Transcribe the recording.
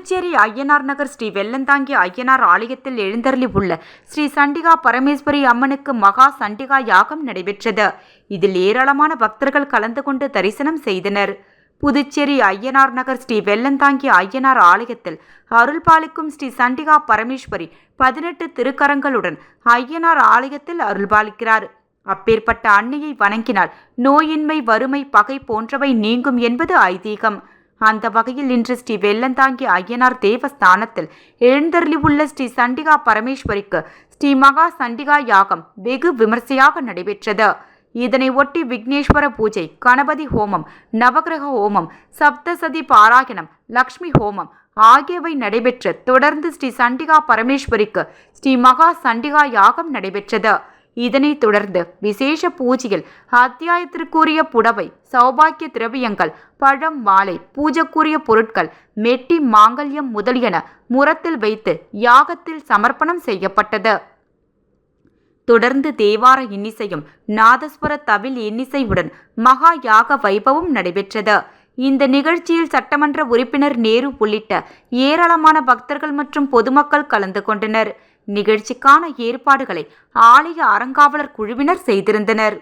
புதுச்சேரி ஐயனார் நகர் ஸ்ரீ வெள்ளந்தாங்கி ஐயனார் ஆலயத்தில் எழுந்தருளி உள்ள ஸ்ரீ சண்டிகா பரமேஸ்வரி அம்மனுக்கு மகா சண்டிகா யாகம் நடைபெற்றது. இதில் ஏராளமான பக்தர்கள் கலந்து கொண்டு தரிசனம் செய்தனர். புதுச்சேரி ஐயனார் நகர் ஸ்ரீ வெள்ளந்தாங்கி ஐயனார் ஆலயத்தில் அருள்பாலிக்கும் ஸ்ரீ சண்டிகா பரமேஸ்வரி 18 திருக்கரங்களுடன் ஐயனார் ஆலயத்தில் அருள்பாலிக்கிறார். அப்பேற்பட்ட அன்னையை வணங்கினால் நோயின்மை, வறுமை, பகை போன்றவை நீங்கும் என்பது ஐதீகம். அந்த வகையில் இன்று ஸ்ரீ வெள்ளந்தாங்கி ஐயனார் தேவஸ்தானத்தில் எழுந்தருளி உள்ள ஸ்ரீ சண்டிகா பரமேஸ்வரிக்கு ஸ்ரீ மகா சண்டிகா யாகம் வெகு விமர்சையாக நடைபெற்றது. இதனை ஒட்டி விக்னேஸ்வர பூஜை, கணபதி ஹோமம், நவகிரக ஹோமம், சப்தசதி பாராயணம், லக்ஷ்மி ஹோமம் ஆகியவை நடைபெற்று தொடர்ந்து ஸ்ரீ சண்டிகா பரமேஸ்வரிக்கு ஸ்ரீ மகா சண்டிகா யாகம் நடைபெற்றது. இதனைத் தொடர்ந்து விசேஷ பூஜையில் அத்தியாயத்திற்குரிய புடவை, சௌபாக்கிய திரவியங்கள், பழம், மாலை, பூஜைக்குரிய பொருட்கள், மெட்டி, மாங்கல்யம் முதலியன முறத்தில் வைத்து யாகத்தில் சமர்ப்பணம் செய்யப்பட்டது. தொடர்ந்து தேவார இன்னிசையும் நாதஸ்வர தவில் இன்னிசையுடன் மகா யாக வைபவம் நடைபெற்றது. இந்த நிகழ்ச்சியில் சட்டமன்ற உறுப்பினர் நேரு உள்ளிட்ட ஏராளமான பக்தர்கள் மற்றும் பொதுமக்கள் கலந்து கொண்டனர். நிகழ்ச்சிக்கான ஏற்பாடுகளை ஆலய அறங்காவலர் குழுவினர் செய்திருந்தனர்.